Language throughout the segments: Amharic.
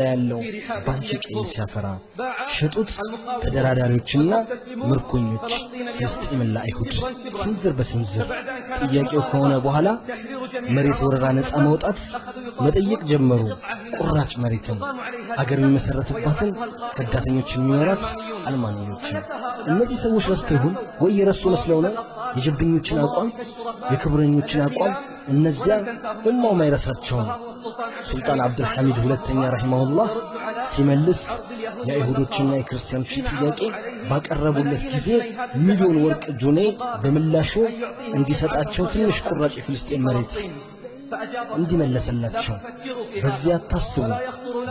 ያለው ባንቺ ቀይ ሲያፈራ ሸጡት ተደራዳሪዎችና ምርኮኞች ፍልስጤምን ለአይሁድ ስንዝር በስንዝር ጥያቄው ከሆነ በኋላ መሬት ወረራ ነፃ ማውጣት መጠየቅ ጀመሩ ቁራጭ መሬትን አገር የሚመሰረትባትን ከዳተኞች የሚኖራት አልማንዮችን እነዚህ ሰዎች ረስተው ወይ የረሱ መስለው ነው የጀብኞችን አቋም የክብረኞችን አቋም እነዚያ ኡማው ማይረሳቸው ሱልጣን አብዱል ሐሚድ ሁለተኛ ረሂመሁላህ ሲመልስ የአይሁዶችና የክርስቲያኖች ጥያቄ ባቀረቡለት ጊዜ ሚሊዮን ወርቅ ጁኔ በምላሹ እንዲሰጣቸው ትንሽ ቁራጭ ፍልስጤም መሬት እንዲመለሰላቸው በዚያ ታስቡ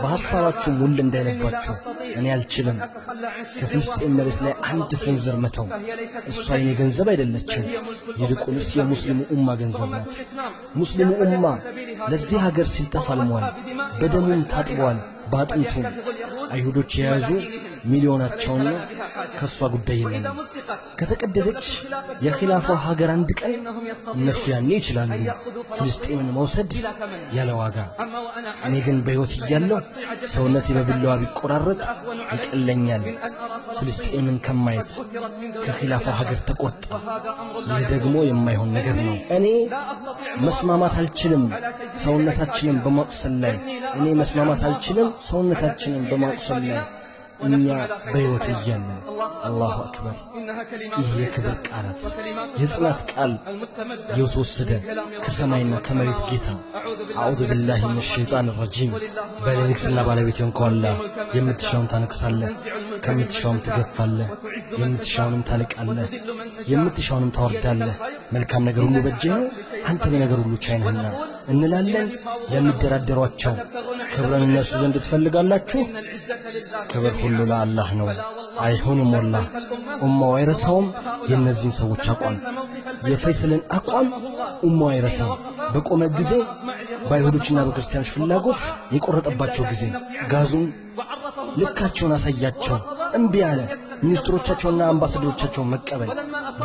በሐሳባችሁ ሙሉ እንዳይለባችሁ እኔ አልችልም ከፍልስጤም መሬት ላይ አንድ ስንዝር መተው እሷ የኔ ገንዘብ አይደለችም ይልቁንስ የሙስሊሙ ኡማ ገንዘብ ናት ሙስሊሙ ኡማ ለዚህ ሀገር ሲል ተፋልሟል በደሙም ታጥቧል ባጥንቱም አይሁዶች የያዙ ሚሊዮናቸውና ከሷ ጉዳይ የለም ከተቀደደች የኺላፋ ሀገር አንድ ቀን እነሱ ያኔ ይችላሉ ፍልስጤምን መውሰድ ያለ ዋጋ እኔ ግን በሕይወት እያለሁ ሰውነቴ በቢላዋ ቢቆራረጥ ይቀለኛል ፍልስጤምን ከማየት ከኺላፋ ሀገር ተቆጣ ይህ ደግሞ የማይሆን ነገር ነው እኔ መስማማት አልችልም ሰውነታችንን በማቁሰል ላይ እኔ መስማማት አልችልም ሰውነታችንን በማቁሰል ላይ እኛ በሕይወት እያለን አላሁ አክበር ይህ የክብር ቃላት የጽናት ቃል የተወሰደ ከሰማይና ከመሬት ጌታ አዑዙ ቢላሂ ሚነ ሸይጣን ረጂም በለንክስና ባለቤት የሆንከው አላህ የምትሻውን ታነክሳለህ ከምትሻውም ትገፋለህ የምትሻውንም ታልቃለህ የምትሻውንም ታወርዳለህ መልካም ነገር ሁሉ በእጅህ ነው አንተ በነገር ሁሉ ቻይ ነህና እንላለን ለሚደራደሯቸው ክብርን እነሱ ዘንድ ትፈልጋላችሁ ክብር ሁሉ ለአላህ ነው አይሆንም ወላሂ ኡማው አይረሳውም የእነዚህን ሰዎች አቋም የፈይሰልን አቋም ኡማው አይረሳም በቆመ ጊዜ በአይሁዶችና በክርስቲያኖች ፍላጎት የቆረጠባቸው ጊዜ ጋዙን ልካቸውን አሳያቸው እምቢ አለ ሚኒስትሮቻቸውና አምባሳደሮቻቸውን መቀበል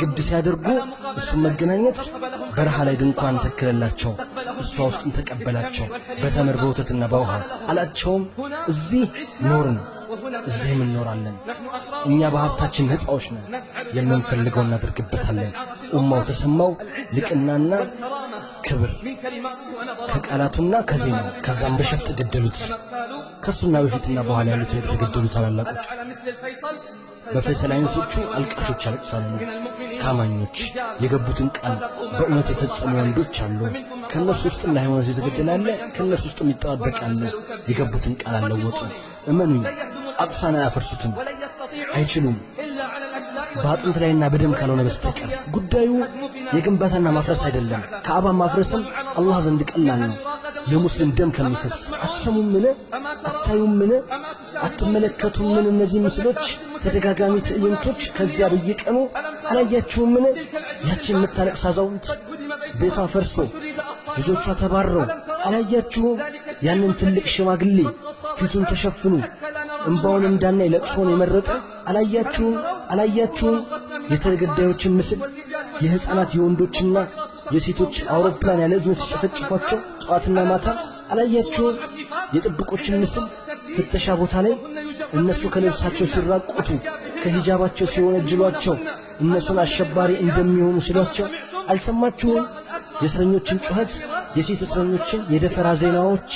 ግድ ሲያደርጉ እሱን መገናኘት በረሃ ላይ ድንኳን ተከለላቸው እሷ ውስጥም ተቀበላቸው በተምር በወተትና በውሃ አላቸውም እዚህ ኖርን እዚህም እንኖራለን እኛ በሀብታችን ነፃዎች ነን የምንፈልገው እናደርግበታለን ኡማው ተሰማው ልቅናና ክብር ከቃላቱና ከዜናው ከዛም በሸፍጥ ገደሉት ከሱና በፊትና በኋላ ያሉት የተገደሉ ታላላቆች በፈይሰል አይነቶቹ አልቃሾች ያለቅሳሉ ካማኞች የገቡትን ቃል በእውነት የፈጸሙ ወንዶች አሉ ከነሱ ውስጥም ለሃይማኖት የተገደላለ ከነሱ ውስጥም ይጣበቃል የገቡትን ቃል አለወጡ እመኑኝ አቅሳና ያፈርሱትም አይችሉም በአጥንት ላይና በደም ካልሆነ በስተቀር ጉዳዩ የግንባታና ማፍረስ አይደለም ከአባ ማፍረስም አላህ ዘንድ ቀላል ነው የሙስሊም ደም ከሚፈስ አትሰሙምን አታዩምን አትመለከቱምን እነዚህ ምስሎች ተደጋጋሚ ትዕይንቶች ከዚያ በየቀኑ አላያችሁምን ያችን የምታለቅስ አዛውንት ቤቷ ፈርሶ ልጆቿ ተባረው አላያችሁም ያንን ትልቅ ሽማግሌ ፊቱን ተሸፍኑ እንባውን እንዳናይ ለቅሶን የመረጠ አላያችሁም የተገዳዮችን ምስል የህፃናት የወንዶችና የሴቶች አውሮፕላን ያለ እዝን ሲጨፈጭፏቸው ጧትና ማታ አላያችሁም የጥብቆችን ምስል ፍተሻ ቦታ ላይ እነሱ ከልብሳቸው ሲራቆቱ ከሂጃባቸው ሲወነጅሏቸው እነሱን አሸባሪ እንደሚሆኑ ሲሏቸው አልሰማችሁም የእስረኞችን ጩኸት የሴት እስረኞችን የደፈራ ዜናዎች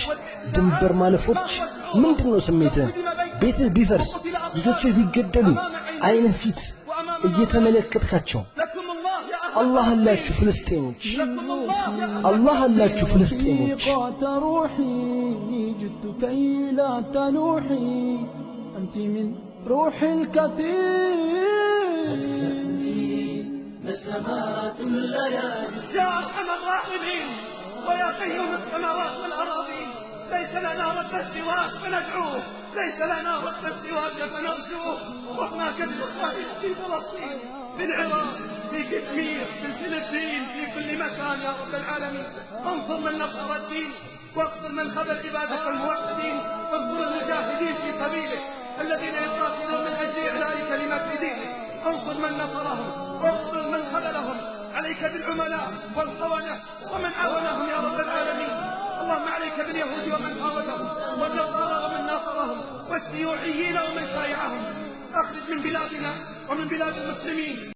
ድንበር ማለፎች ምንድነው ስሜትህ ቤትህ ቢፈርስ ልጆችህ ቢገደሉ አይንህ ፊት እየተመለከትካቸው الله አላችሁ ፍልስጤሞች الله አላችሁ ፍልስጤሞች روحي جدت كي لا تنوحي أنت من روح الكثير نسمات الليالي يا أرحم الراحمين ويا قيوم السماوات والأراضين ليس لنا رب سواك فندعوه ليس لنا رب سواك فنرجوه وهناك الإخوان في فلسطين في العراق في كشمير في الفلبين في كل مكان يا رب العالمين انصر من نصر الدين واقتل من خذل عبادك الموحدين انصر المجاهدين في سبيلك الذين يقاتلون من أجل إعلاء كلمات دينك انصر من نصرهم واقتل من خذلهم عليك بالعملاء والخونة ومن عاونهم يا رب العالمين اللهم عليك باليهود ومن حاولهم والنصارى ومن ناصرهم والشيوعيين ومن شايعهم. أخرج من بلادنا ومن بلاد المسلمين